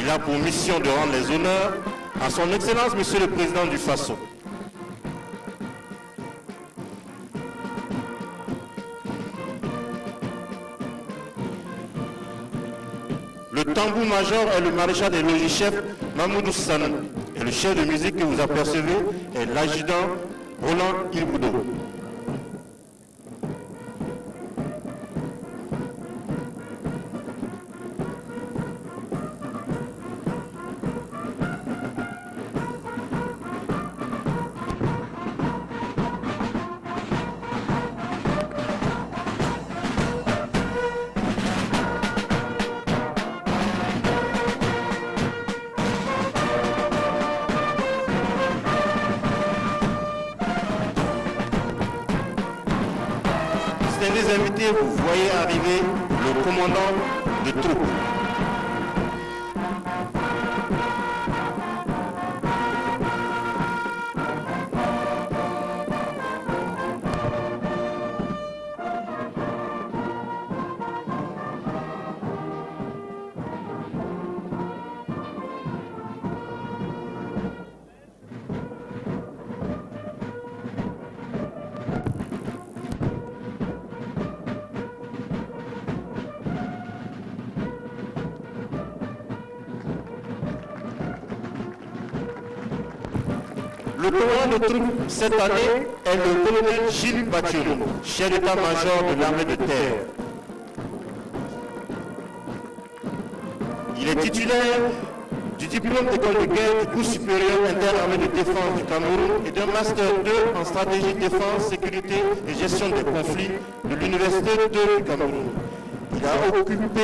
Il a pour mission de rendre les honneurs à son Excellence, Monsieur le Président du Faso. Le tambour-major est le maréchal des logis-chefs Mamoudou Sanou. Et le chef de musique que vous apercevez est l'adjudant Roland Ilboudo. Les invités, vous voyez arriver le commandant de troupes. Le commandant de troupes cette année est le colonel Gilles Bachirou, chef d'état-major de l'armée de terre. Il est titulaire du diplôme d'école de guerre du cours supérieur interarmée de défense du Cameroun et d'un master 2 en stratégie de défense, sécurité et gestion des conflits de l'université du Cameroun. Il a occupé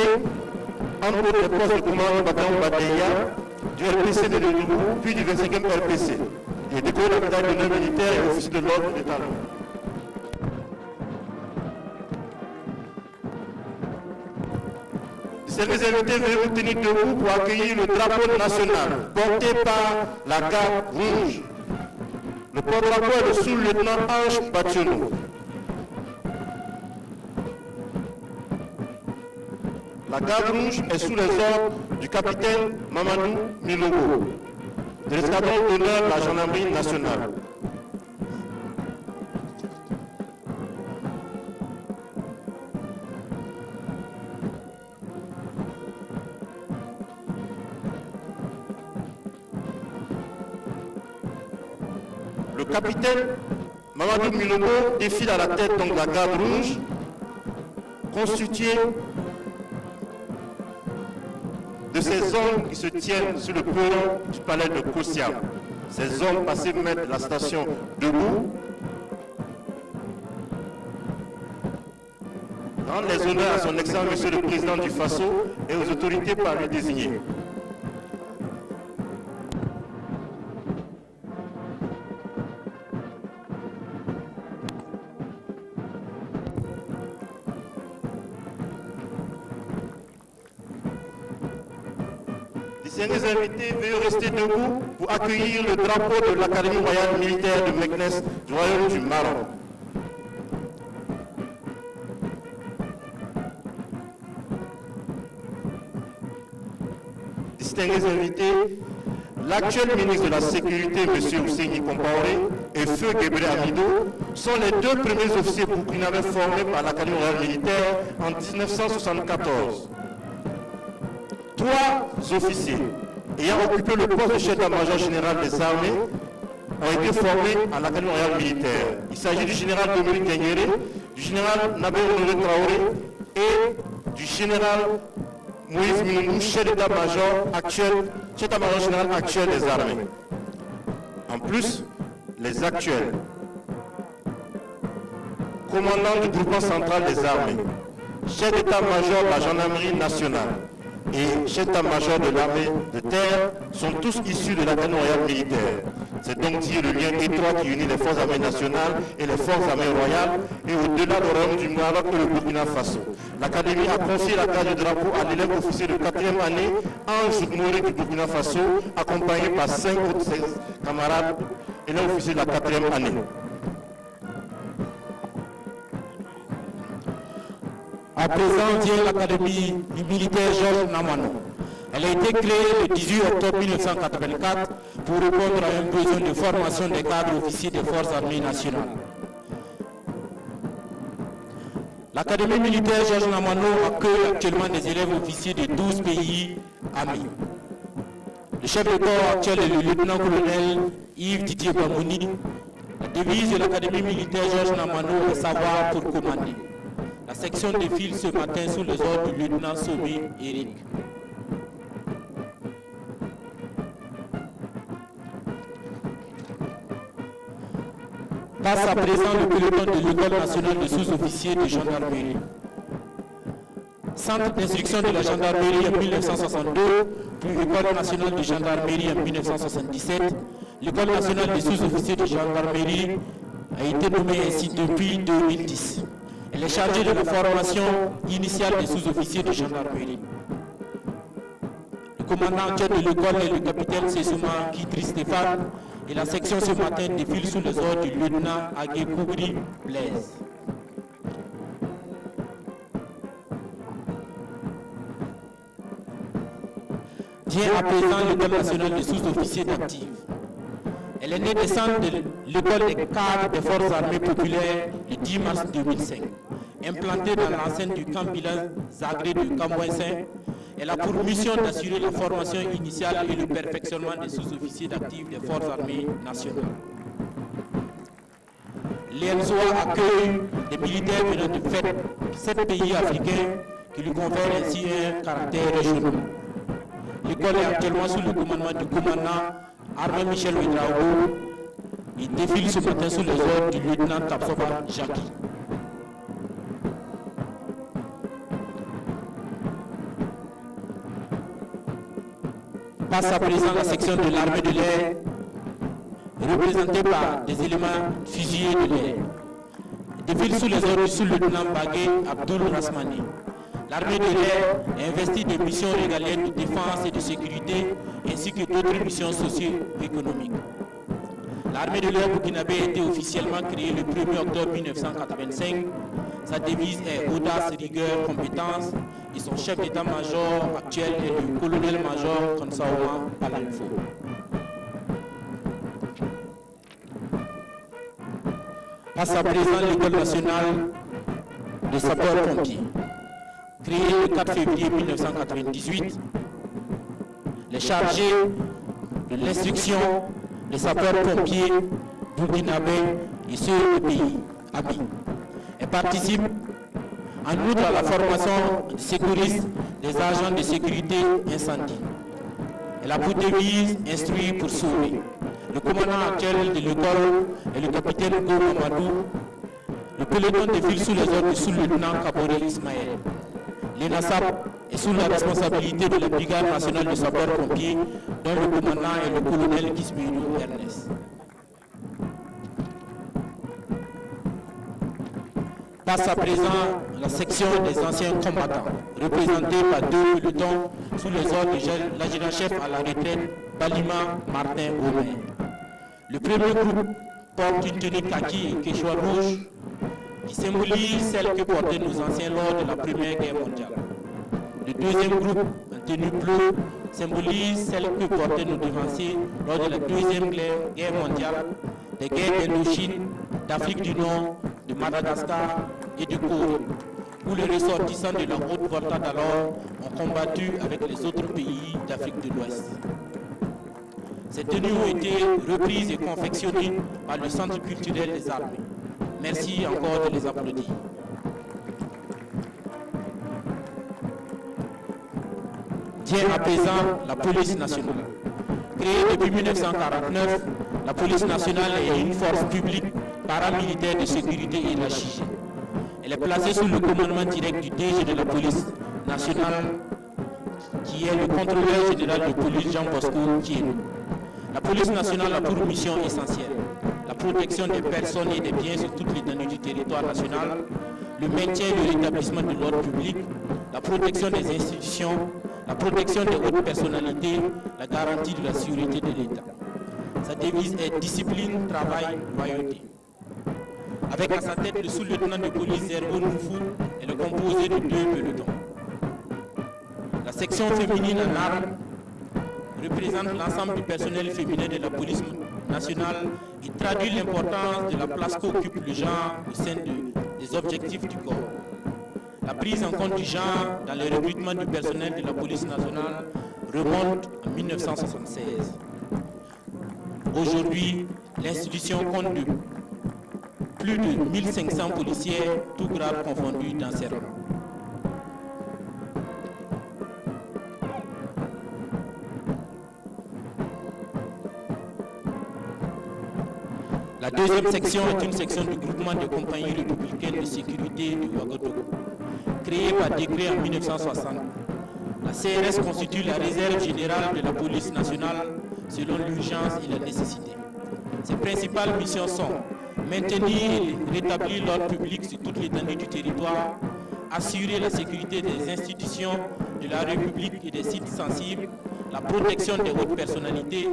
entre autres les postes de commandant du bataillon Badeya, du LPC de Lédougou, puis du 25e LPC. Il est décoré de la médaille d'honneur militaire et officier de l'ordre des talons. Ces invités veuillez vous tenir debout pour accueillir le drapeau national porté par la garde rouge. Le porte-drapeau est le sous-lieutenant Ange Bationo. La garde rouge est sous les ordres du capitaine Mamadou Milogo, de l'escadron d'honneur de la gendarmerie nationale. Le capitaine Mamadou Milogo défile à la tête donc de la garde rouge, constituée de ces hommes qui se tiennent sur le perron du palais de Kosiam. Ces hommes passés mettre la station debout, rendre les honneurs à son excellence Monsieur le Président du Faso et aux autorités par lui désignées. Les invités, veuillez rester debout pour accueillir le drapeau de l'Académie royale militaire de Meknès du Royaume du Maroc. Distingués invités, l'actuel ministre de la Sécurité, M. Ousseini Compaoré, et Feu Gebré Amido sont les deux premiers officiers burkinabés formés par l'Académie royale militaire en 1974. Trois officiers ayant occupé le poste de chef d'état-major général des armées ont été formés à l'Académie royale militaire. Il s'agit du général Dominique Kenyere, du général Nabé Honoré Traoré et du général Moïse Minoumou, chef d'état-major actuel, chef d'état-major général actuel des armées. En plus, les actuels commandants du groupement central des armées, chef d'état-major de la gendarmerie nationale et chef d'état-major de l'armée de terre sont tous issus de l'Académie royale militaire. C'est donc dire le lien étroit qui unit les forces armées nationales et les forces armées royales et au-delà du royaume du Maroc et le Burkina Faso. L'Académie a confié la carte du drapeau à l'élève officier de 4e année, Ange Mouré du Burkina Faso, accompagné par 5 autres camarades élèves officiers de la 4e année. À présent vient l'Académie militaire Georges Namano. Elle a été créée le 18 octobre 1984 pour répondre à un besoin de formation des cadres officiers des forces armées nationales. L'Académie militaire Georges Namano accueille actuellement des élèves officiers de 12 pays amis. Le chef de corps actuel est le lieutenant-colonel Yves Didier Bamouni. La devise de l'Académie militaire Georges Namano est savoir pour commander. La section défile ce matin sous les ordres du lieutenant Somi Eric. Passe à présent le peloton de l'École nationale de sous-officiers de gendarmerie. Centre d'instruction de la gendarmerie en 1962, puis École nationale de gendarmerie en 1977. L'École nationale des sous-officiers de gendarmerie a été nommée ainsi depuis 2010. Elle est chargée de la formation initiale des sous-officiers de gendarmerie. Le commandant actuel de l'école est le capitaine Sessouma Kitri Stéphane et la section ce matin défile sous les ordres du lieutenant Agué Koubri Blaise. Vient à présent l'École nationale des sous-officiers d'actifs. Elle est née des centres de l'école des cadres des forces armées populaires le 10 mars 2005. Implantée dans l'enceinte du camp bilan Zagré de Camboinsin, elle a pour mission d'assurer la formation initiale et le perfectionnement des sous-officiers d'actifs des forces armées nationales. L'ENSOA accueille des militaires venant de 7 pays africains qui lui confèrent ainsi un caractère régional. L'école est actuellement sous le commandement du commandant Armand Michel Ouedraogo. Il défile ce matin sous les ordres du lieutenant Tapsoba Jackie. Passe à présent la section de l'armée de l'air, représentée par des éléments fusiliers de l'air. Défile sous les ordres du sous-lieutenant Bagué Abdul Rasmani. L'armée de l'air est investie de missions régaliennes de défense et de sécurité, ainsi que d'autres missions socio-économiques. L'armée de l'air burkinabé a été officiellement créée le 1er octobre 1985. Sa devise est audace, rigueur, compétence, et son chef d'état-major actuel est le colonel-major Konsaouma Palanfo. Passe à présent l'École nationale de sapeurs-pompiers. Créée le 4 février 1998, les chargés de l'instruction des sapeurs-pompiers burkinabés et ceux des pays amis. Elle participe en outre à la formation des sécuristes, des agents de sécurité incendie. Elle a pour devise instruire pour sauver. Le commandant actuel de l'école est le capitaine Go Mamadou. Le peloton défile sous les ordres du sous-lieutenant Kabore Ismaël. L'ENASAP est sous la responsabilité de la Brigade nationale de sapeurs-pompiers, dont le commandant est le colonel Kismirou Ernest. Passe à présent la section des anciens combattants, représentée par 2 pelotons sous les ordres de l'adjudant-chef à la retraite, Balima Martin Omer. Le premier groupe porte une tenue kaki et quechua rouge qui symbolise celle que portaient nos anciens lors de la Première Guerre mondiale. Le deuxième groupe, en tenue bleue, symbolise celle que portaient nos devanciers lors de la Deuxième Guerre mondiale, des guerres d'Indochine, d'Afrique du Nord, de Madagascar et de Corée, où les ressortissants de la Haute-Volta d'alors ont combattu avec les autres pays d'Afrique de l'Ouest. Ces tenues ont été reprises et confectionnées par le Centre culturel des armées. Merci encore de les applaudir. Vient à présent la police nationale. Créée depuis 1949, la police nationale est une force publique paramilitaire de sécurité hiérarchisée. Elle est placée sous le commandement direct du DG de la police nationale, qui est le contrôleur général de police Jean Bosco Kienu. La police nationale a pour mission essentielle la protection des personnes et des biens sur toute l'étendue du territoire national, le maintien et le rétablissement de l'ordre public, la protection des institutions, la protection des hautes personnalités, la garantie de la sécurité de l'État. Sa devise est discipline, travail, loyauté. Avec à sa tête le sous-lieutenant de police Zerbo Noufou et le composé de 2 pelotons. La section féminine en armes représente l'ensemble du personnel féminin de la police nationale et traduit l'importance de la place qu'occupe le genre au sein des objectifs du corps. La prise en compte du genre dans le recrutement du personnel de la police nationale remonte en 1976. Aujourd'hui, l'institution compte plus de 1500 policiers, tous grades confondus dans ses rangs. La deuxième section est une section du groupement de compagnies républicaines de sécurité du Ouagadougou. Créée par décret en 1960, la CRS constitue la réserve générale de la police nationale selon l'urgence et la nécessité. Ses principales missions sont maintenir et rétablir l'ordre public sur toute l'étendue du territoire, assurer la sécurité des institutions de la République et des sites sensibles, la protection des hautes personnalités,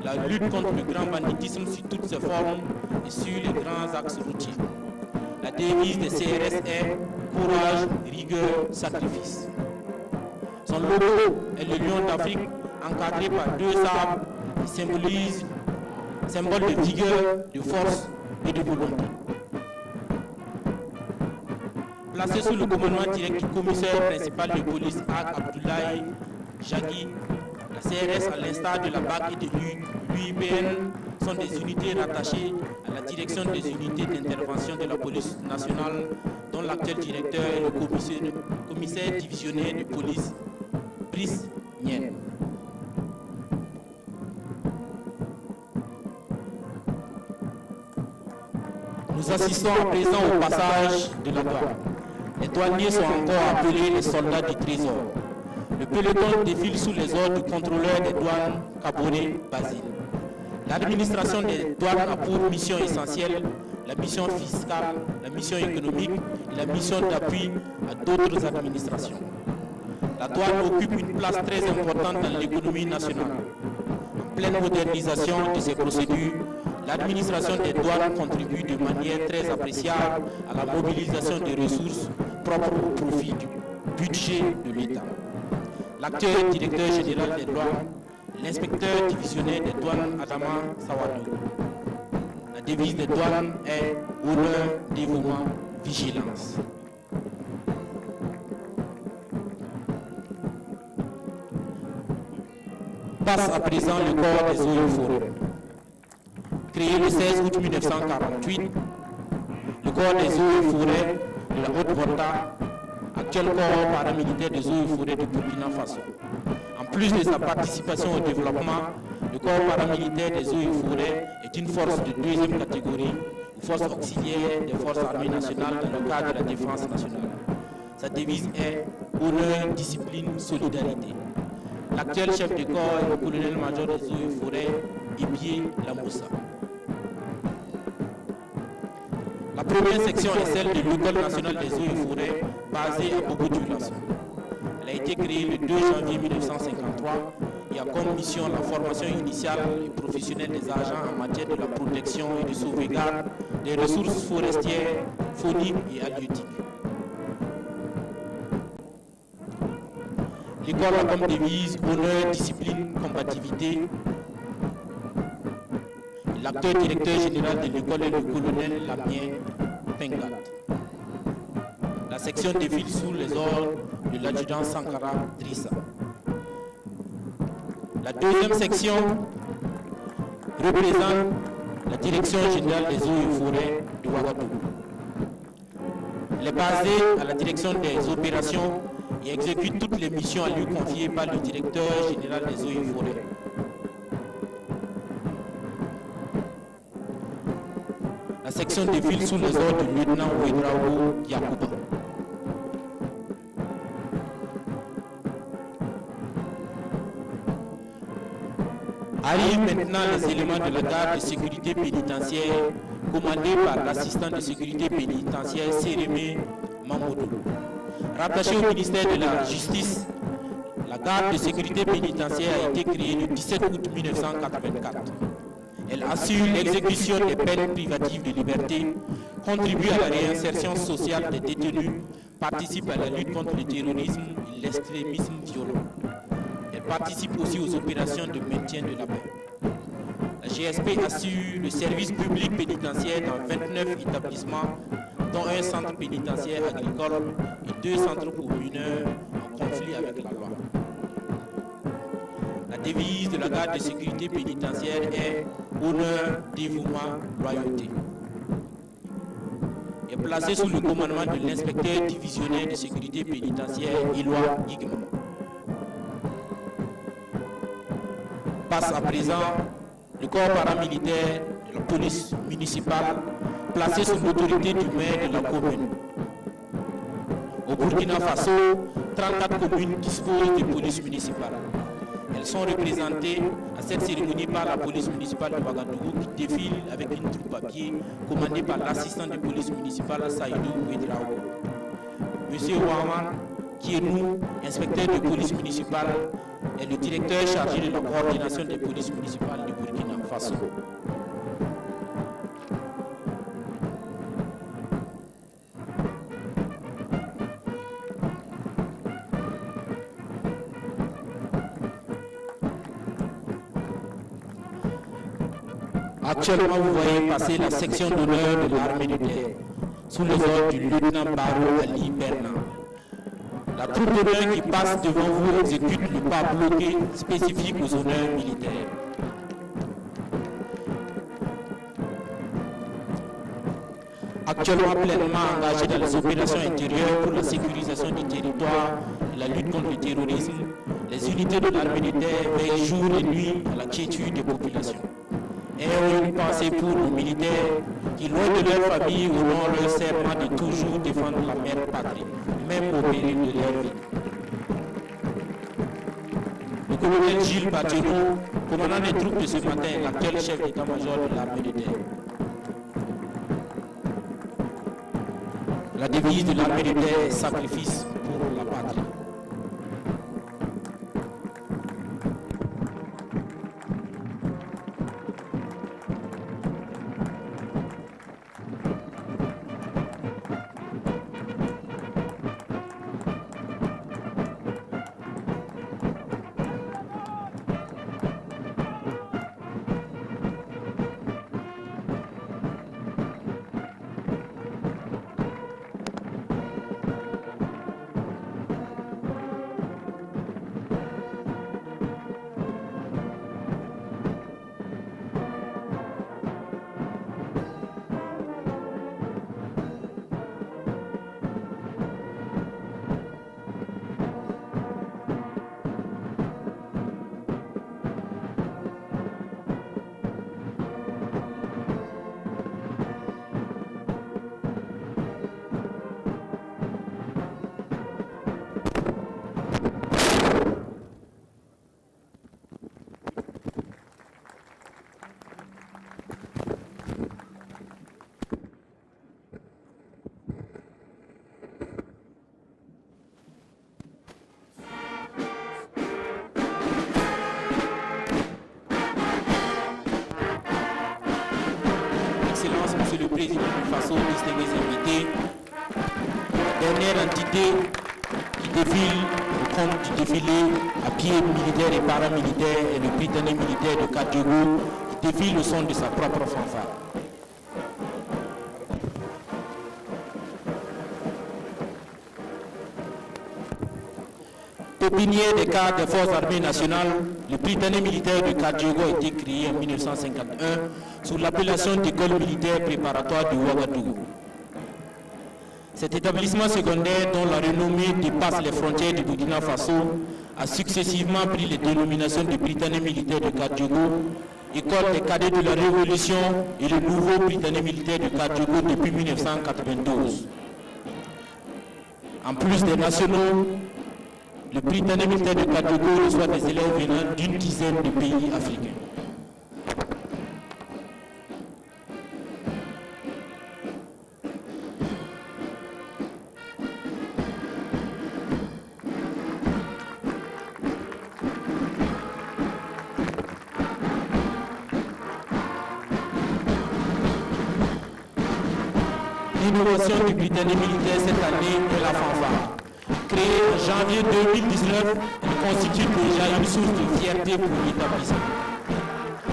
la lutte contre le grand banditisme sous toutes ses formes et sur les grands axes routiers. La devise des CRS est courage, rigueur, sacrifice. Son logo est le lion d'Afrique encadré par deux arbres qui symbolisent symbole de vigueur, de force et de volonté. Placé sous le commandement direct du commissaire principal de police Abdoulaye Jagui, la CRS, à l'instar de la BAC et de l'UIPN, sont des unités rattachées à la direction des unités d'intervention de la police nationale, dont l'actuel directeur est le commissaire divisionnaire de police, Brice Nien. Nous assistons à présent au passage de la douane. Les douaniers sont encore appelés les soldats du trésor. Le peloton défile sous les ordres du contrôleur des douanes, Kaboré Basile. L'administration des douanes a pour mission essentielle la mission fiscale, la mission économique et la mission d'appui à d'autres administrations. La douane occupe une place très importante dans l'économie nationale. En pleine modernisation de ses procédures, l'administration des douanes contribue de manière très appréciable à la mobilisation des ressources propres au profit du budget de l'État. L'actuel directeur général des douanes, l'inspecteur divisionnaire des douanes Adama Sawadou. La devise des douanes est honneur, dévouement, vigilance. Passe à présent le corps des eaux et forêts. Créé le 16 août 1948, le corps des eaux et forêts de la Haute-Volta, actuel corps paramilitaire des eaux et forêts du Burkina Faso. En plus de sa participation au développement, le corps paramilitaire des eaux et forêts est une force de deuxième catégorie, ou force auxiliaire des forces armées nationales dans le cadre de la défense nationale. Sa devise est honneur, discipline, solidarité. L'actuel chef de corps est le colonel-major des eaux et forêts, Ibié Lamoussa. La première section est celle de l'École nationale des eaux et forêts, basée à Bobo-Dioulasso. Elle a été créée le 2 janvier 1953 et a comme mission la formation initiale et professionnelle des agents en matière de la protection et de sauvegarde des ressources forestières, fauniques et halieutiques. L'école a comme devise honneur, discipline, combativité. L'actuel directeur général de l'école est le colonel Lamien Pengat. La section défile sous les ordres de l'adjudant Sankara Drissa. La deuxième section représente la direction générale des eaux et forêts de Ouagadougou. Elle est basée à la direction des opérations et exécute toutes les missions à lui confiées par le directeur général des eaux et forêts. La section défile sous les ordres du lieutenant Ouedraogo Yakuba. Arrivent maintenant les éléments de la garde de sécurité pénitentiaire commandés par l'assistant de sécurité pénitentiaire Sérémé Mamoudou. Rattaché au ministère de la Justice, la garde de sécurité pénitentiaire a été créée le 17 août 1984. Elle assure l'exécution des peines privatives de liberté, contribue à la réinsertion sociale des détenus, participe à la lutte contre le terrorisme et l'extrémisme violent. Elle participe aussi aux opérations de maintien de la paix. La GSP assure le service public pénitentiaire dans 29 établissements, dont un centre pénitentiaire agricole et 2 centres pour mineurs en conflit avec la loi. La devise de la garde de sécurité pénitentiaire est honneur, dévouement, loyauté. Elle est placée sous le commandement de l'inspecteur divisionnaire de sécurité pénitentiaire, Éloi Guigma. Passe à présent le corps paramilitaire de la police municipale, placé sous l'autorité du maire de la commune. Au Burkina Faso, 34 communes disposent de police municipale. Elles sont représentées à cette cérémonie par la police municipale de Ouagadougou qui défile avec une troupe à pied commandée par l'assistant de police municipale Saïdou Ouedraogo. Monsieur Ouaman Kienou, inspecteur de police municipale, est le directeur chargé de la coordination des polices municipales du Burkina Faso. Actuellement, vous voyez passer la section d'honneur de l'armée de terre, sous les ordres du lieutenant Baro Ali Bernard. La troupe d'honneur qui passe devant vous exécute le pas bloqué spécifique aux honneurs militaires. Actuellement pleinement engagé dans les opérations intérieures pour la sécurisation du territoire et la lutte contre le terrorisme, les unités de l'armée de terre veillent jour et nuit à la quiétude des populations. Ayons une pensée pour nos militaires qui, loin de leur famille, honorent leur serment de toujours défendre la mère patrie, même au péril de leur vie. Le colonel Gilles Badiano, commandant des troupes de ce matin, est l'actuel chef d'état-major de l'armée de terre. La devise de l'armée de terre est sacrifice pour la patrie. Monsieur le Président du Faso, distingués invités, la dernière entité qui défile au compte du défilé à pied militaire et paramilitaire est le Britannique militaire de Kadjogo qui défile au son de sa propre fanfare. Pépinière des cadres des forces armées nationales, le Britannique militaire de Kadjogo a été créé en 1951 sous l'appellation d'école militaire préparatoire de Ouagadougou. Cet établissement secondaire, dont la renommée dépasse les frontières du Burkina Faso, a successivement pris les dénominations de Britannique militaire de Kadjogo, école des cadets de la Révolution et le nouveau Britannique militaire de Kadjogo depuis 1992. En plus des nationaux, le Britannique militaire de Kadjogo reçoit des élèves venant d'une dizaine de pays africains. L'innovation du Britannique militaire cette année est la fanfare. Créée en janvier 2019, elle constitue déjà une source de fierté pour l'établissement.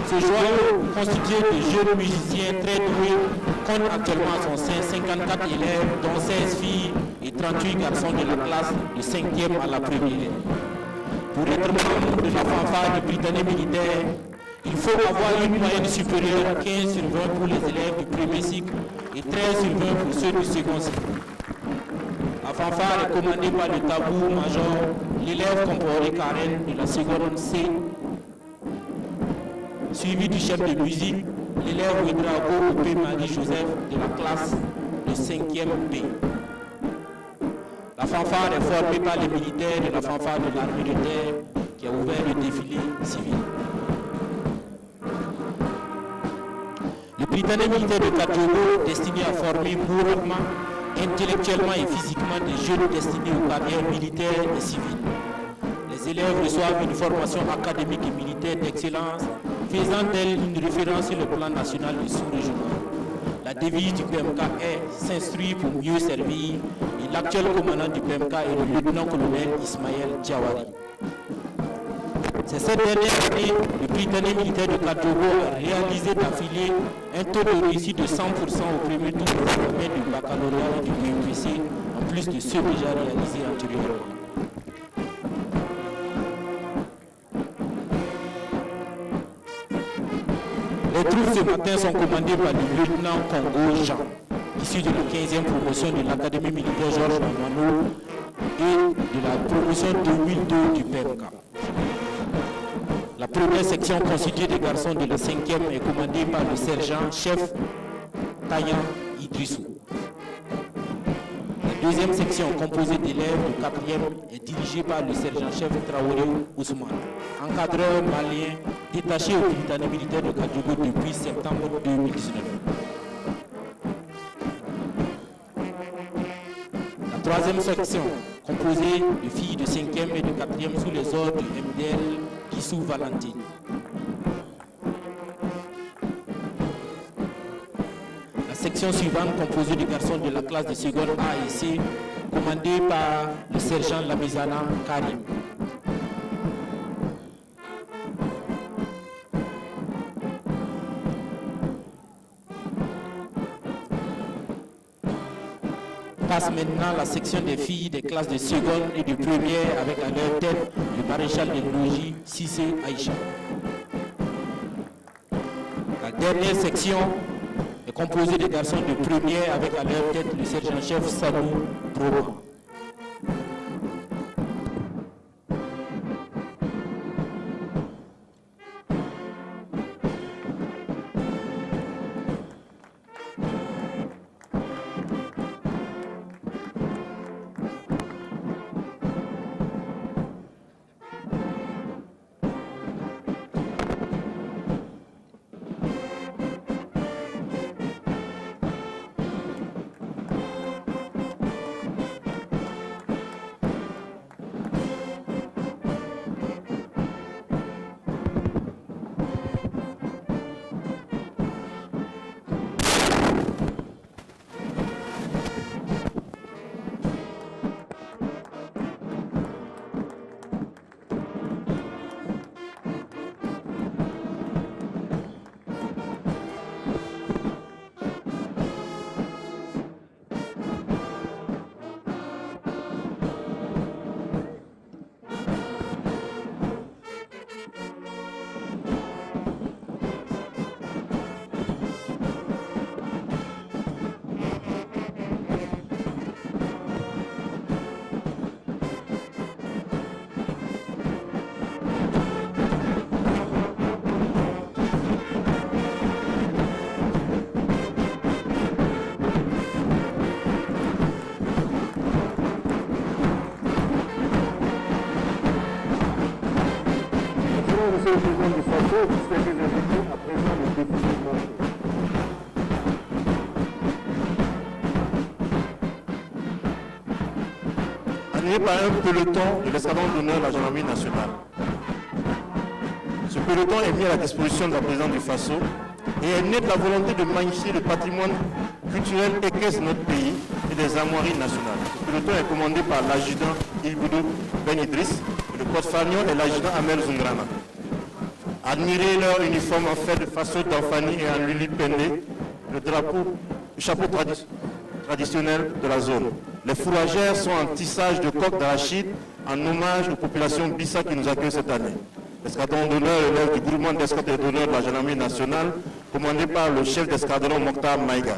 Ce joyau, constitué de jeunes musiciens très doués, compte actuellement à son sein 54 élèves, dont 16 filles et 38 garçons de la classe de 5e à la première. Pour être membre de la fanfare du Britannique militaire, il faut avoir une moyenne supérieure à 15 sur 20 pour les élèves du premier cycle et 13 sur 20 pour ceux du second cycle. La fanfare est commandée par le tambour-major, l'élève Compaoré Karen de la seconde C, suivi du chef de musique, l'élève Ouedrago Opé Marie-Joseph de la classe de 5e B. La fanfare est formée par les militaires de la fanfare de l'armée de terre qui a ouvert le défilé civil. Le Britannique militaire de Kadjogo, destiné à former moralement, intellectuellement et physiquement des jeunes destinés aux carrières militaires et civiles. Les élèves reçoivent une formation académique et militaire d'excellence, faisant d'elle une référence sur le plan national et sous-régional. La devise du PMK est « S'instruire pour mieux servir » et l'actuel commandant du PMK est le lieutenant-colonel Ismaël Diawari. C'est cette dernière année, le Britannique militaire de Kadjogo a réalisé d'affilée un taux de réussite de 100% au premier tour de l'examen du baccalauréat et du BUPC, en plus de ceux déjà réalisés antérieurement. Les troupes ce matin sont commandées par le lieutenant Congo Jean, issu de la 15e promotion de l'Académie militaire Georges Amano et de la promotion 2002 du PMK. La première section constituée des garçons de la 5e est commandée par le sergent-chef Tayan Idrissou. La deuxième section, composée d'élèves de 4e, est dirigée par le sergent-chef Traoré Ousmane, encadreur malien détaché au Britannique militaire de Kadjogo depuis septembre 2019. La troisième section, composée de filles de 5e et de 4e sous les ordres du MDL Kissou Valentine. La section suivante, composée de garçons de la classe de seconde A et C, commandée par le sergent Lamizana Karim. Passe maintenant la section des filles des classes de seconde et de première avec à leur tête le maréchal des logis Sissé Aïcha. La dernière section est composée de garçons de première avec à leur tête le sergent-chef Sanou Broma. Monsieur le Président du Faso, vous souhaitez inviter à présent le député Monté. Animé par un peloton de l'escadron d'honneur de la gendarmerie nationale. Ce peloton est mis à la disposition de la présidente du Faso et est né de la volonté de magnifier le patrimoine culturelle équestre de notre pays et des armoiries nationales. Le peloton est commandé par l'adjudant Ilboudou Ben Idriss, le porte-fanion et l'adjudant Amel Zungrana. Admirez leur uniforme en fait de façon d'Anfani et en Lili Pendé, le chapeau traditionnel de la zone. Les fourragères sont en tissage de coque d'arachide en hommage aux populations Bissa qui nous accueillent cette année. L'escadron d'honneur élève du groupement d'escorte et d'honneur de la gendarmerie nationale, commandé par le chef d'escadron Mokhtar Maïga.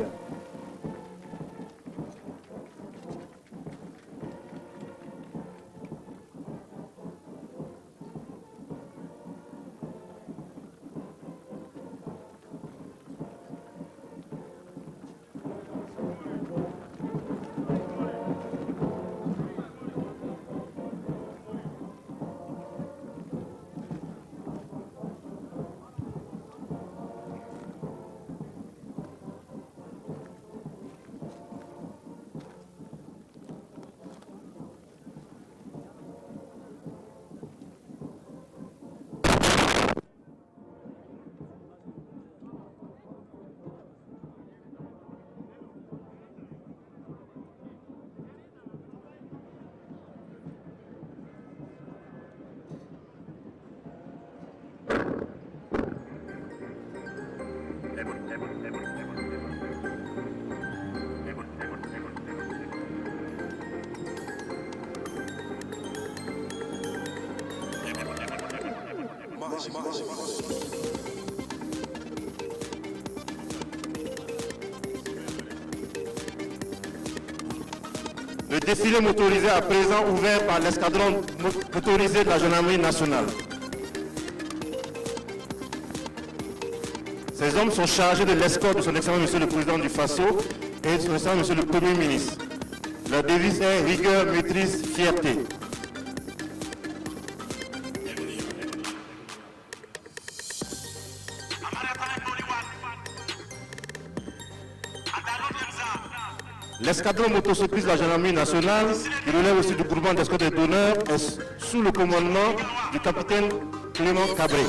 Le défilé motorisé à présent ouvert par l'escadron motorisé de la gendarmerie nationale. Ces hommes sont chargés de l'escorte de son excellence Monsieur le Président du Faso et de son excellence Monsieur le Premier ministre. La devise est rigueur, maîtrise, fierté. L'escadron motocycliste de la gendarmerie nationale, qui relève aussi du groupement d'escorte et d'honneur, est sous le commandement du capitaine Clément Cabré.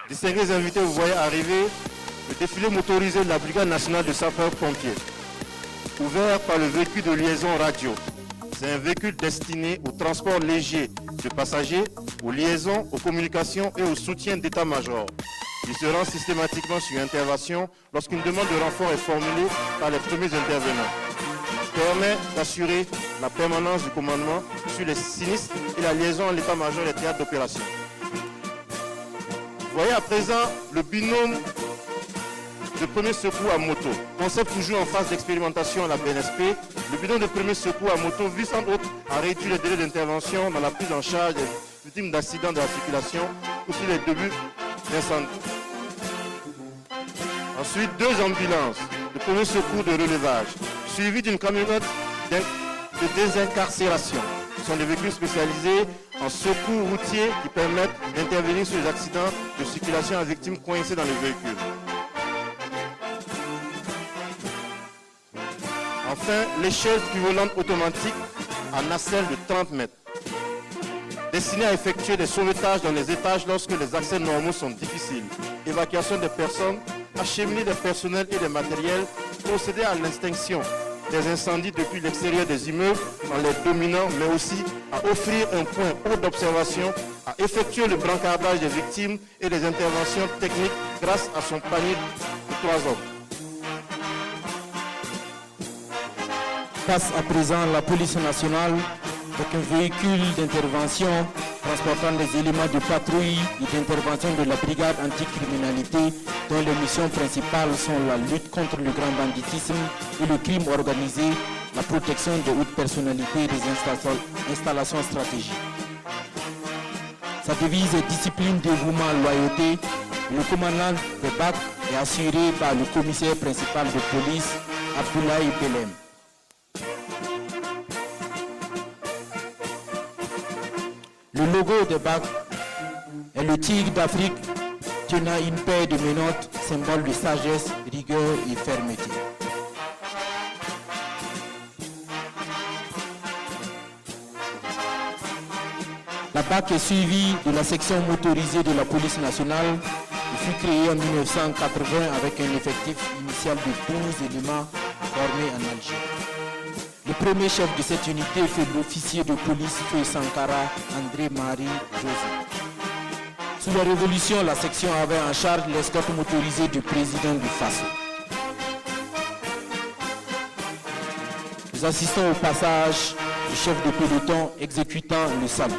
Distingués invités, vous voyez arriver le défilé motorisé de la Brigade nationale de sapeurs-pompiers, ouvert par le véhicule de liaison radio. C'est un véhicule destiné au transport léger de passagers, aux liaisons, aux communications et au soutien d'état-major. Il se rend systématiquement sur intervention lorsqu'une demande de renfort est formulée par les premiers intervenants. Il permet d'assurer la permanence du commandement sur les sinistres et la liaison à l'état-major des théâtres d'opération. Vous voyez à présent le binôme de premier secours à moto. Concept toujours en phase d'expérimentation à la BNSP. Le binôme de premier secours à moto vise entre autres à réduire les délais d'intervention dans la prise en charge des victimes d'accidents de la circulation ou sur les débuts d'incendie. Ensuite, 2 ambulances de premier secours de relevage, suivies d'une camionnette de désincarcération. Ce sont des véhicules spécialisés en secours routier qui permettent d'intervenir sur les accidents de circulation à victimes coincées dans le véhicule. Enfin, l'échelle pivotante automatique en nacelle de 30 mètres, destinée à effectuer des sauvetages dans les étages lorsque les accès normaux sont difficiles, évacuation des personnes, acheminer des personnels et des matériels, procéder à l'extinction des incendies depuis l'extérieur des immeubles en les dominant, mais aussi à offrir un point haut d'observation, à effectuer le brancardage des victimes et les interventions techniques grâce à son panier de 3 hommes. Passe à présent la police nationale avec un véhicule d'intervention transportant les éléments de patrouille et d'intervention de la brigade anticriminalité dont les missions principales sont la lutte contre le grand banditisme et le crime organisé, la protection de hautes personnalités et des installations stratégiques. Sa devise est discipline, dévouement, loyauté. Le commandant de BAC est assuré par le commissaire principal de police, Abdoulaye Belem. Le logo de BAC est le tigre d'Afrique tenant une paire de menottes, symbole de sagesse, rigueur et fermeté. La BAC est suivie de la section motorisée de la police nationale qui fut créée en 1980 avec un effectif initial de 12 éléments formés en Algérie. Le premier chef de cette unité fut l'officier de police Feu Sankara, André-Marie José. Sous la Révolution, la section avait en charge l'escorte motorisée du président du Faso. Nous assistons au passage du chef de peloton exécutant le salut.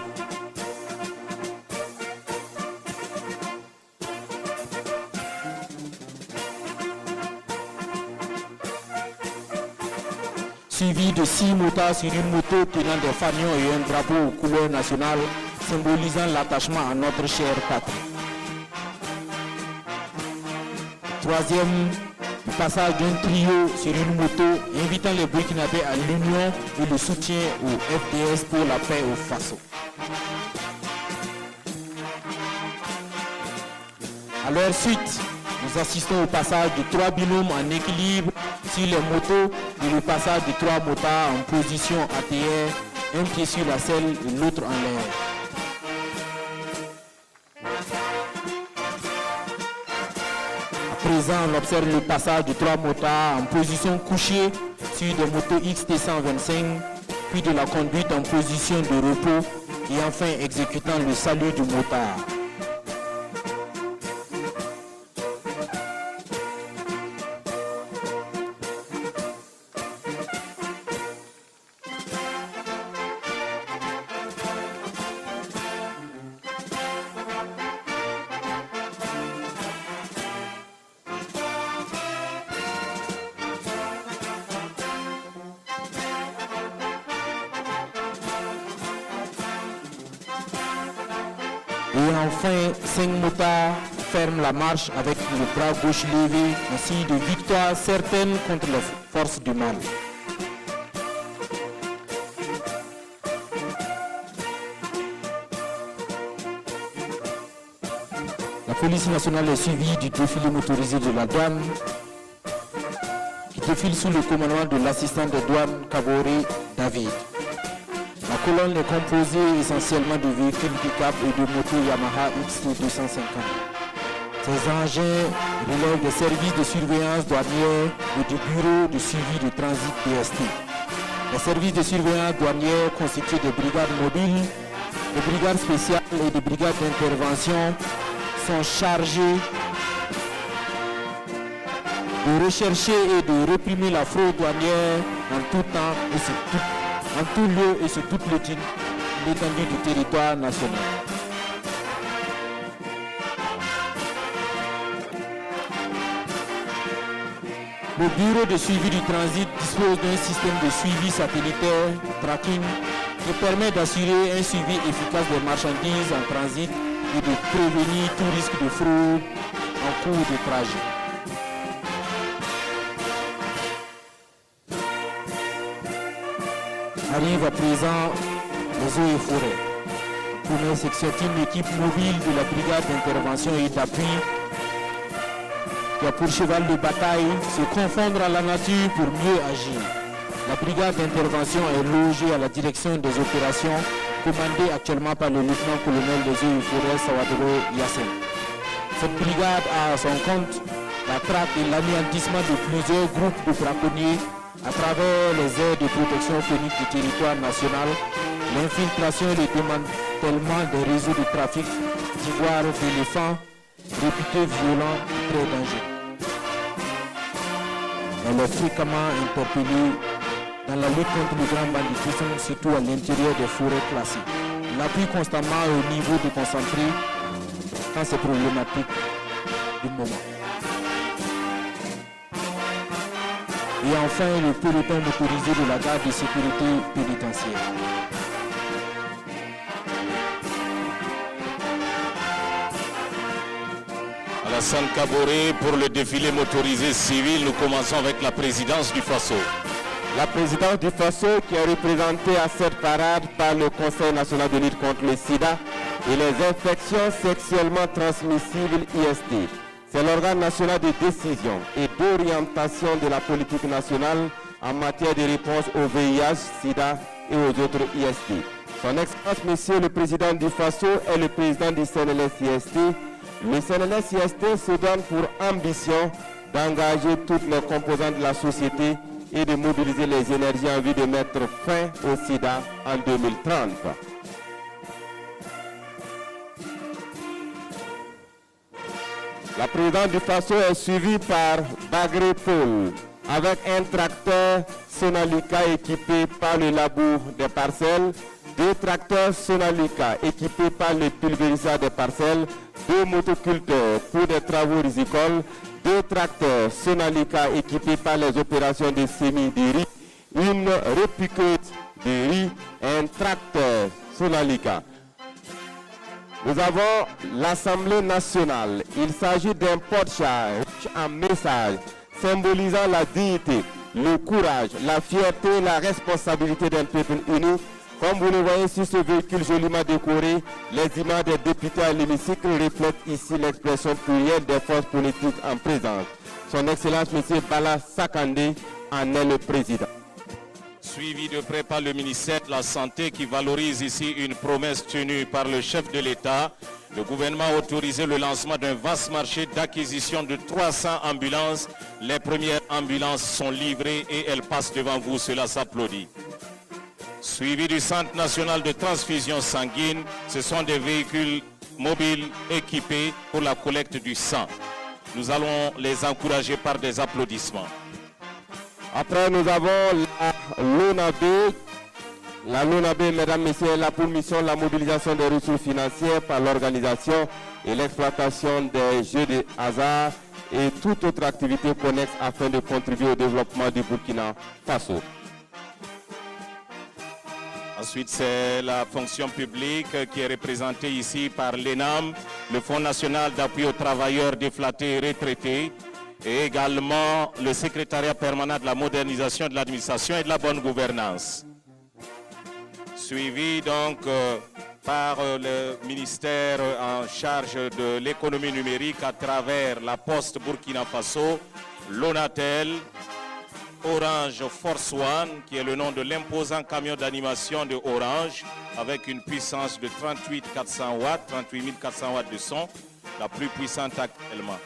Suivi de 6 motards sur une moto tenant des fanions et un drapeau aux couleurs nationales symbolisant l'attachement à notre chère patrie. Troisième, le passage d'un trio sur une moto invitant les Burkinabés à l'union et le soutien au FDS pour la paix au Faso. À leur suite, nous assistons au passage de 3 binômes en équilibre sur les motos et le passage de 3 motards en position ATR, un pied sur la selle et l'autre en l'air. À présent, on observe le passage de 3 motards en position couchée sur des motos XT125, puis de la conduite en position de repos et enfin exécutant le salut du motard. Et enfin, 5 motards ferment la marche avec le bras gauche levé, un signe de victoire certaine contre les forces du mal. La police nationale est suivie du défilé motorisé de la douane, qui défile sous le commandement de l'assistant de douane Kaboré David. La colonne est composée essentiellement de véhicules pick-up et de motos Yamaha XT250. Ces engins relèvent des services de surveillance douanière et du bureau de suivi de transit PST. Les services de surveillance douanière constitués de brigades mobiles, de brigades spéciales et de brigades d'intervention sont chargés de rechercher et de réprimer la fraude douanière en tout temps et en tout lieu et sur toute l'étendue du territoire national. Le bureau de suivi du transit dispose d'un système de suivi satellitaire, tracking, qui permet d'assurer un suivi efficace des marchandises en transit et de prévenir tout risque de fraude en cours de trajet. Arrive à présent les eaux et forêts. Première section, une équipe mobile de la brigade d'intervention et d'appui qui a pour cheval de bataille se confondre à la nature pour mieux agir. La brigade d'intervention est logée à la direction des opérations commandée actuellement par le lieutenant-colonel des eaux et forêts Sawadoro Yassine. Cette brigade a à son compte la traque et l'anéantissement de plusieurs groupes de braconniers à travers les aires de protection phonique du territoire national, l'infiltration et le démantèlement des réseaux de trafic d'ivoire d'éléphants réputés violents et très dangereux. Elle est fréquemment interpellée dans la lutte contre le grand banditisme, surtout à l'intérieur des forêts classées. L'appui constamment au niveau de concentré quand c'est problématique du moment. Et enfin, le peloton motorisé de la garde de sécurité pénitentiaire. Alassane Kaboré, pour le défilé motorisé civil, nous commençons avec la présidence du Faso. La présidence du Faso qui est représentée à cette parade par le Conseil national de lutte contre le sida et les infections sexuellement transmissibles IST. C'est l'organe national de décision et d'orientation de la politique nationale en matière de réponse au VIH, sida et aux autres IST. Son Excellence, Monsieur le Président du Faso, est le président du CNLS-IST. Le CNLS-IST se donne pour ambition d'engager toutes les composantes de la société et de mobiliser les énergies en vue de mettre fin au sida en 2030. La présidente du Faso est suivie par Bagré Paul avec un tracteur Sonalika équipé par le labour des parcelles, 2 tracteurs Sonalika équipés par le pulvériseur des parcelles, 2 motoculteurs pour des travaux rizicoles, 2 tracteurs Sonalika équipés par les opérations de semis de riz, une repiqueuse de riz et un tracteur Sonalika. Nous avons l'Assemblée nationale. Il s'agit d'un porte-char riche en messages symbolisant la dignité, le courage, la fierté et la responsabilité d'un peuple uni. Comme vous le voyez sur ce véhicule joliment décoré, les images des députés à l'hémicycle reflètent ici l'expression plurielle des forces politiques en présence. Son Excellence M. Bala Sakandé en est le président. Suivi de près par le ministère de la Santé qui valorise ici une promesse tenue par le chef de l'État. Le gouvernement a autorisé le lancement d'un vaste marché d'acquisition de 300 ambulances. Les premières ambulances sont livrées et elles passent devant vous, cela s'applaudit. Suivi du Centre national de transfusion sanguine, ce sont des véhicules mobiles équipés pour la collecte du sang. Nous allons les encourager par des applaudissements. Après, nous avons la LONAB. La LONAB, mesdames, messieurs, est là pour mission la mobilisation des ressources financières par l'organisation et l'exploitation des jeux de hasard et toute autre activité connexe afin de contribuer au développement du Burkina Faso. Ensuite, c'est la fonction publique qui est représentée ici par l'ENAM, le Fonds national d'appui aux travailleurs déflattés et retraités, et également le secrétariat permanent de la modernisation de l'administration et de la bonne gouvernance. Suivi donc par le ministère en charge de l'économie numérique à travers la Poste Burkina Faso, l'Onatel, Orange Force One, qui est le nom de l'imposant camion d'animation de Orange, avec une puissance de 38 400 watts, 38 400 watts de son, la plus puissante actuellement.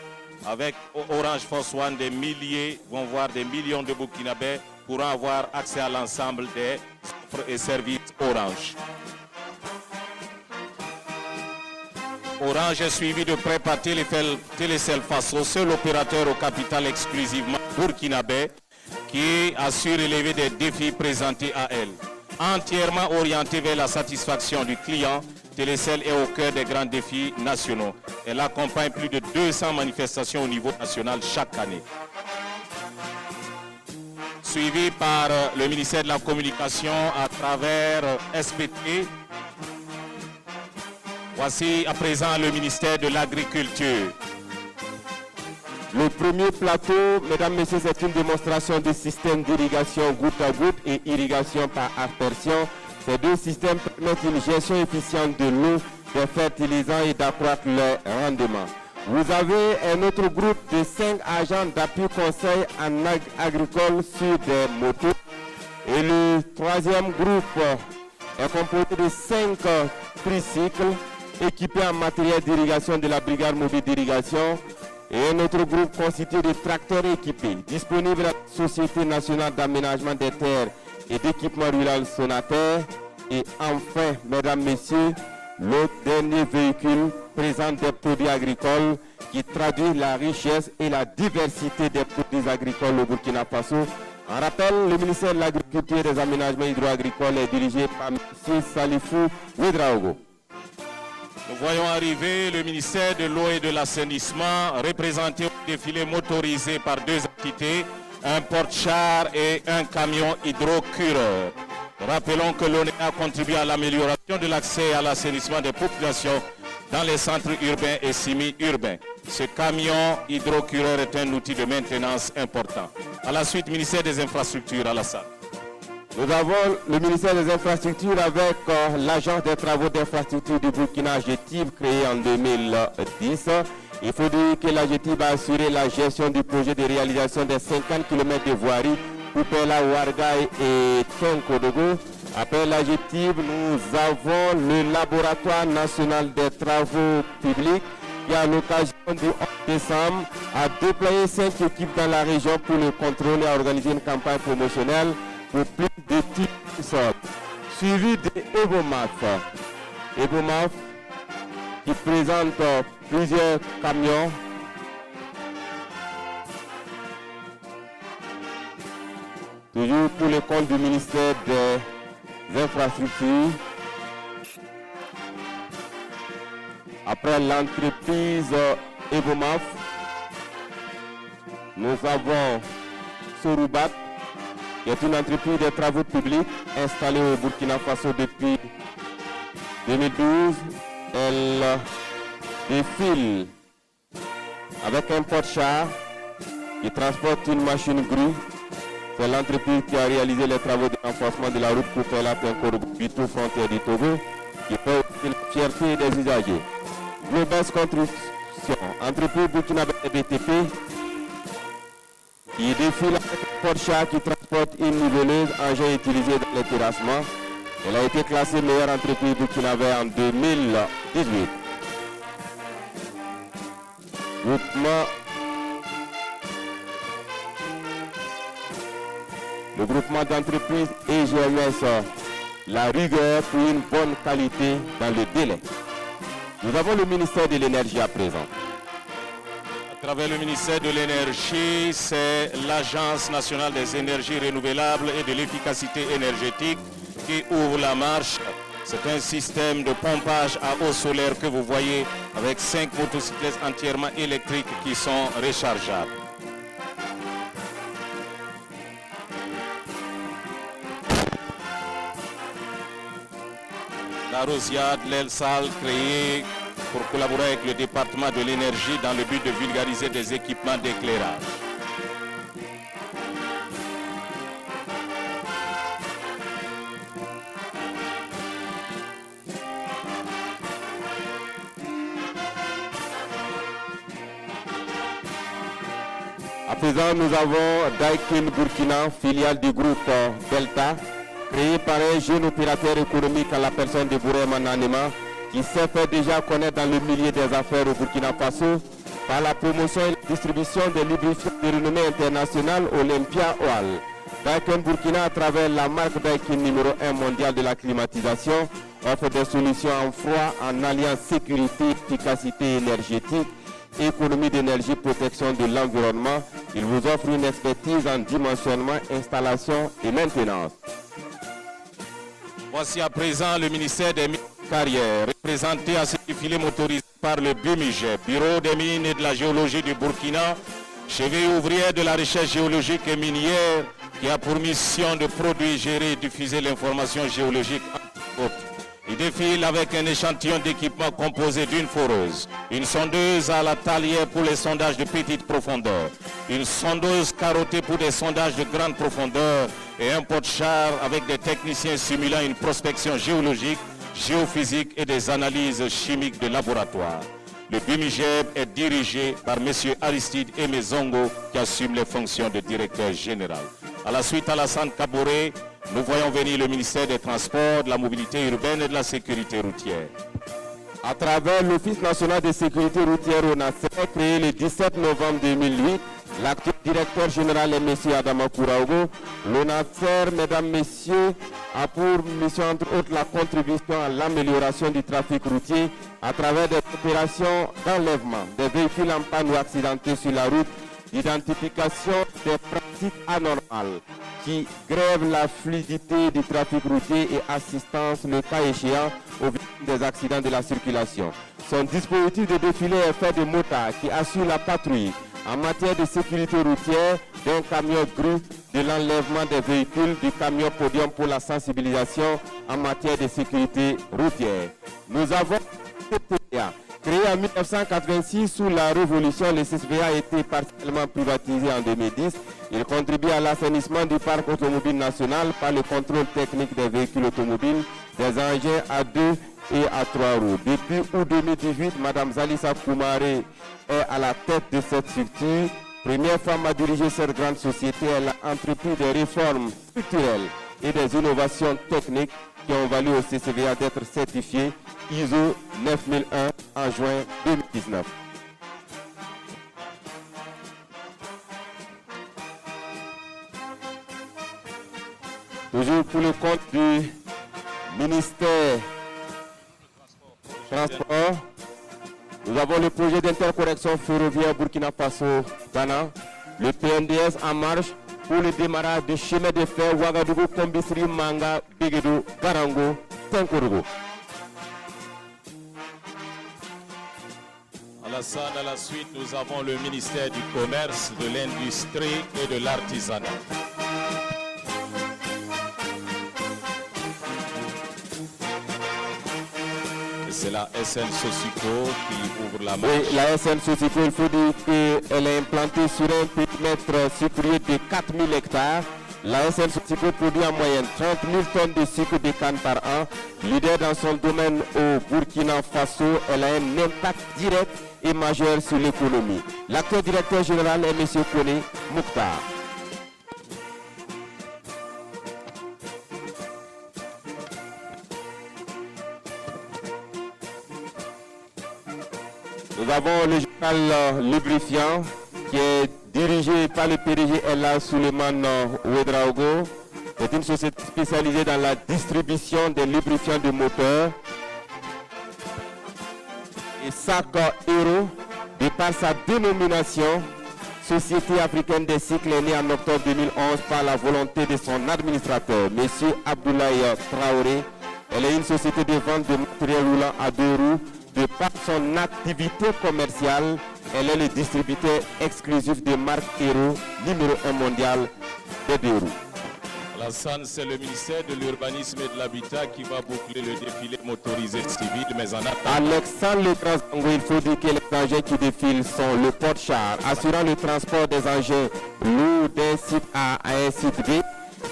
Avec Orange Force One, des milliers vont voir des millions de Burkinabés pourront avoir accès à l'ensemble des offres et services Orange. Orange est suivi de près par Télécel Faso, seul opérateur au capital exclusivement burkinabé, qui assure relever des défis présentés à elle. Entièrement orientée vers la satisfaction du client, Télécel est au cœur des grands défis nationaux. Elle accompagne plus de 200 manifestations au niveau national chaque année. Suivi par le ministère de la Communication à travers SPT. Voici à présent le ministère de l'Agriculture. Le premier plateau, mesdames, messieurs, c'est une démonstration du système d'irrigation goutte à goutte et irrigation par aspersion. Ces deux systèmes permettent une gestion efficiente de l'eau, des fertilisants et d'accroître le rendement. Vous avez un autre groupe de 5 agents d'appui conseil en agricole sur des motos. Et le troisième groupe est composé de 5 tricycles équipés en matériel d'irrigation de la brigade mobile d'irrigation. et un autre groupe constitué de tracteurs équipés disponibles à la Société nationale d'aménagement des terres et d'équipement rural Sonater. Et enfin, mesdames, messieurs, le dernier véhicule présente des produits agricoles qui traduit la richesse et la diversité des produits agricoles au Burkina Faso. En rappel, le ministère de l'Agriculture et des Aménagements hydro-agricoles est dirigé par M. Salifou Ouedraogo. Nous voyons arriver le ministère de l'eau et de l'assainissement, représenté au défilé motorisé par deux entités, un porte-char et un camion hydrocureur. Rappelons que l'ONE a contribué à l'amélioration de l'accès à l'assainissement des populations dans les centres urbains et semi-urbains. Ce camion hydrocureur est un outil de maintenance important. À la suite, ministère des Infrastructures, Alassane. Nous avons le ministère des Infrastructures avec l'Agence des travaux d'infrastructure du Burkina, GETIB, créé en 2010. Il faut dire que la GETIB a assuré la gestion du projet de réalisation des 50 km de voirie Poupela, Ouargaï et Tenkodogo. Après la GETIB, nous avons le Laboratoire national des travaux publics qui, à l'occasion du 11 décembre, a déployé 5 équipes dans la région pour le contrôle et a organisé une campagne promotionnelle pour plus de types de sol. Suivi de Ebomaf. Ebomaf qui présente plusieurs camions toujours pour le compte du ministère des Infrastructures. Après l'entreprise Ebomaf, nous avons Sorubat, qui est une entreprise de travaux publics installée au Burkina Faso depuis 2012. Elle défile avec un porte-char qui transporte une machine grue. C'est l'entreprise qui a réalisé les travaux de renforcement de la route pour faire la Tenkodogo frontière du Togo, qui fait aussi la fierté des usagers. Global Construction, entreprise burkinabé BTP, qui défile avec un porte-char qui transporte une niveleuse, engin utilisé dans les terrassements. Elle a été classée meilleure entreprise burkinabé en 2018. Le groupement d'entreprises EGMS, la rigueur pour une bonne qualité dans le délai. Nous avons le ministère de l'Énergie à présent. À travers le ministère de l'Énergie, c'est l'Agence nationale des énergies renouvelables et de l'efficacité énergétique qui ouvre la marche. C'est un système de pompage à eau solaire que vous voyez avec 5 motocyclettes entièrement électriques qui sont rechargeables. La Rosiade, l'aile sale créée pour collaborer avec le département de l'énergie dans le but de vulgariser des équipements d'éclairage. À présent, nous avons Daikin Burkina, filiale du groupe Delta, créé par un jeune opérateur économique à la personne de Bouré Mananema, qui s'est fait déjà connaître dans le milieu des affaires au Burkina Faso par la promotion et la distribution des lubrifiants de renommée internationale Olympia Oil. Daikin Burkina, à travers la marque Daikin numéro 1 mondial de la climatisation, offre des solutions en froid en alliant sécurité, efficacité énergétique, économie d'énergie, protection de l'environnement. Il vous offre une expertise en dimensionnement, installation et maintenance. Voici à présent le ministère des Mines et Carrières, représenté à ce défilé motorisé par le BUMIGE, Bureau des Mines et de la Géologie du Burkina, cheville ouvrière de la recherche géologique et minière, qui a pour mission de produire, gérer et diffuser l'information géologique entre autres. Il défile avec un échantillon d'équipement composé d'une foreuse, une sondeuse à la talière pour les sondages de petite profondeur, une sondeuse carottée pour des sondages de grande profondeur et un porte-char avec des techniciens simulant une prospection géologique, géophysique et des analyses chimiques de laboratoire. Le BUMIGEB est dirigé par M. Aristide Emezongo qui assume les fonctions de directeur général. À la suite, Alassane Kaboré, nous voyons venir le ministère des Transports, de la Mobilité urbaine et de la Sécurité routière. À travers l'Office national de sécurité routière ONASER, créé le 17 novembre 2008, l'actuel directeur général est M. Adama Kouraogo. L'ONASER, mesdames, messieurs, a pour mission entre autres la contribution à l'amélioration du trafic routier à travers des opérations d'enlèvement des véhicules en panne ou accidentés sur la route, d'identification des pratiques anormales qui grèvent la fluidité du trafic routier et assistance, le cas échéant, aux victimes des accidents de la circulation. Son dispositif de défilé est fait de motards qui assurent la patrouille en matière de sécurité routière, d'un camion grue, de l'enlèvement des véhicules, du camion podium pour la sensibilisation en matière de sécurité routière. Nous avons CCVA. Créé en 1986 sous la Révolution, le CCVA a été partiellement privatisé en 2010. Il contribue à l'assainissement du parc automobile national par le contrôle technique des véhicules automobiles, des engins à 2 et à 3 roues. Depuis août 2018, Mme Zalissa Koumaré est à la tête de cette structure. Première femme à diriger cette grande société, elle a entrepris des réformes structurelles et des innovations techniques qui ont valu au CCVA d'être certifié ISO 9001 en juin 2019. Toujours pour le compte du ministère du Transport, nous avons le projet d'interconnexion ferroviaire Burkina Faso-Ghana, le PNDS en marche pour le démarrage du chemin de fer Ouagadougou, Kombisri, Manga, Biguédou, Garango, Tinkourgo. Alassane, à la suite, nous avons le ministère du Commerce, de l'Industrie et de l'Artisanat. C'est la SN Sosico qui ouvre la marche. Oui, la SN Sosico, il faut dire qu'elle est implantée sur un périmètre sucrier de 4000 hectares. La SN Sosico produit en moyenne 30 000 tonnes de sucre de canne par an. Leader dans son domaine au Burkina Faso, elle a un impact direct et majeur sur l'économie. L'actuel directeur général est M. Kone Mouktar. Nous avons le journal Lubrifiant qui est dirigé par le PDG Ella Suleiman Ouedraogo. C'est une société spécialisée dans la distribution des lubrifiants de moteur. Et SAC Euro, de par sa dénomination, Société africaine des cycles, est née en octobre 2011 par la volonté de son administrateur, M. Abdoulaye Traoré. Elle est une société de vente de matériel roulant à 2 roues. De par son activité commerciale, elle est le distributeur exclusif de marque Hero, numéro 1 mondial des 2 roues. Alassane, c'est le ministère de l'Urbanisme et de l'Habitat qui va boucler le défilé motorisé civil, mais en attendant... Alexandre Le Transango, il faut dire que les engins qui défilent sont le porte-char, assurant le transport des engins lourds d'un site A à un site B.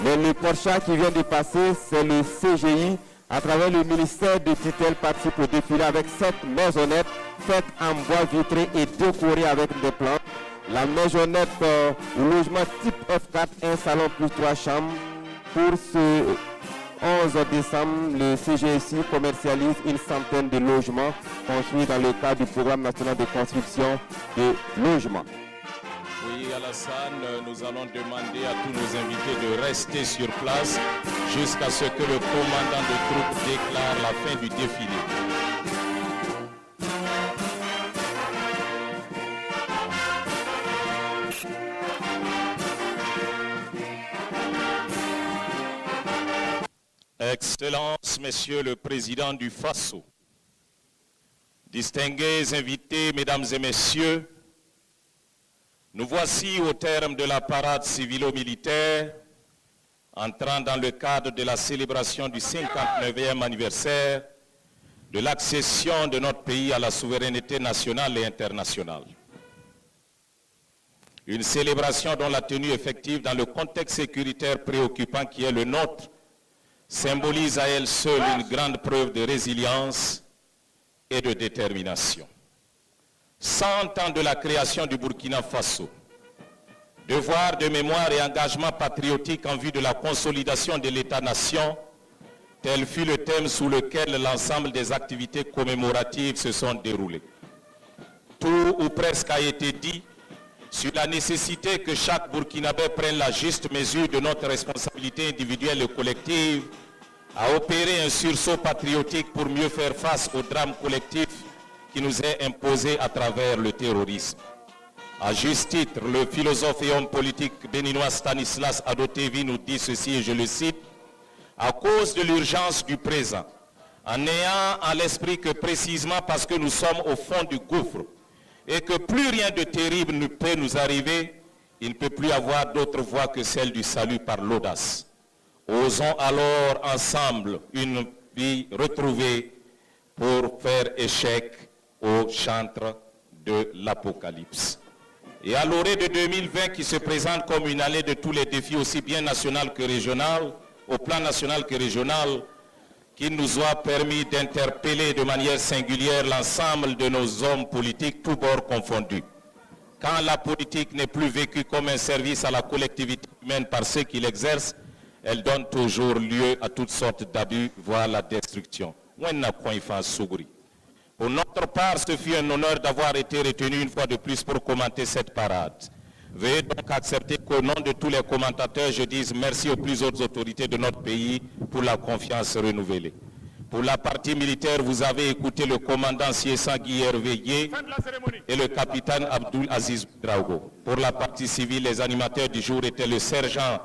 Mais le porte-char qui vient de passer, c'est le CGI, à travers le ministère de tutelle, participe au défilé avec 7 maisonnettes faites en bois vitré et décorées avec des plantes. La maisonnette au logement type F4, un salon plus 3 chambres. Pour ce 11 décembre, le CGSI commercialise une centaine de logements construits dans le cadre du programme national de construction de logements. Oui, Alassane, nous allons demander à tous nos invités de rester sur place jusqu'à ce que le commandant de troupes déclare la fin du défilé. Excellences, Messieurs le Président du Faso, distingués invités, Mesdames et Messieurs, nous voici au terme de la parade civilo-militaire, entrant dans le cadre de la célébration du 59e anniversaire de l'accession de notre pays à la souveraineté nationale et internationale. Une célébration dont la tenue effective dans le contexte sécuritaire préoccupant qui est le nôtre symbolise à elle seule une grande preuve de résilience et de détermination. 100 ans de la création du Burkina Faso, devoir de mémoire et engagement patriotique en vue de la consolidation de l'État-nation, Tel fut le thème sous lequel l'ensemble des activités commémoratives se sont déroulées. Tout ou presque a été dit sur la nécessité que chaque Burkinabé prenne la juste mesure de notre responsabilité individuelle et collective à opérer un sursaut patriotique pour mieux faire face au drame collectif qui nous est imposé à travers le terrorisme. À juste titre, le philosophe et homme politique béninois Stanislas Adotevi nous dit ceci, et je le cite, « À cause de l'urgence du présent, en ayant à l'esprit que précisément parce que nous sommes au fond du gouffre et que plus rien de terrible ne peut nous arriver, il ne peut plus avoir d'autre voie que celle du salut par l'audace. Osons alors ensemble une vie retrouvée pour faire échec au chantre de l'Apocalypse. » Et à l'orée de 2020 qui se présente comme une année de tous les défis aussi bien national que régional, au plan national que régional, qui nous a permis d'interpeller de manière singulière l'ensemble de nos hommes politiques, tous bords confondus. Quand la politique n'est plus vécue comme un service à la collectivité humaine par ceux qui l'exercent, elle donne toujours lieu à toutes sortes d'abus, voire la destruction. Pour notre part, ce fut un honneur d'avoir été retenu une fois de plus pour commenter cette parade. Veuillez donc accepter qu'au nom de tous les commentateurs, je dise merci aux plus hautes autorités de notre pays pour la confiance renouvelée. Pour la partie militaire, vous avez écouté le commandant Siessa Guillermo Veillé et le capitaine Abdul Aziz Draogo. Pour la partie civile, les animateurs du jour étaient le sergent,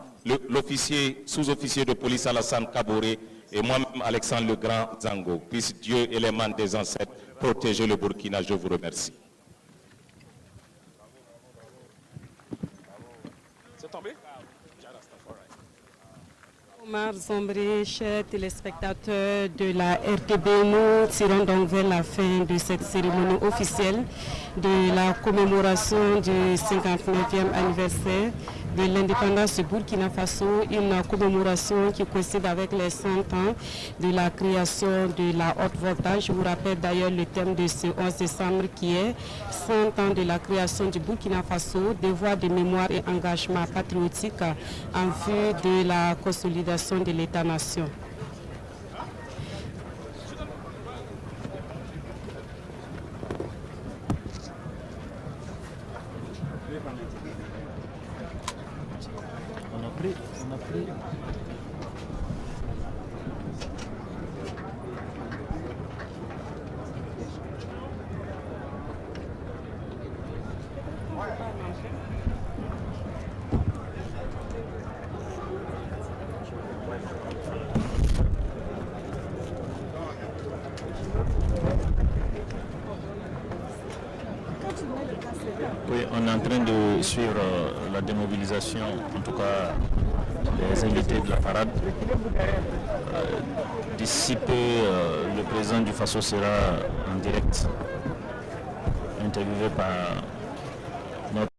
l'officier, sous-officier de police Alassane Kaboré et moi-même Alexandre Le Grand Zango. Puisse Dieu et les mains des ancêtres protéger le Burkina. Je vous remercie. Omar Zombré, chers téléspectateurs de la RTB, nous tirons donc vers la fin de cette cérémonie officielle de la commémoration du 59e anniversaire de l'indépendance du Burkina Faso, une commémoration qui coïncide avec les 100 ans de la création de la haute voltage. Je vous rappelle d'ailleurs le thème de ce 11 décembre qui est 100 ans de la création du Burkina Faso, devoir de mémoire et engagement patriotique en vue de la consolidation de l'État-nation. On a pris. Oui, on est en train de suivre la démobilisation, en tout cas des invités de la parade. D'ici peu, le président du Faso sera en direct, interviewé par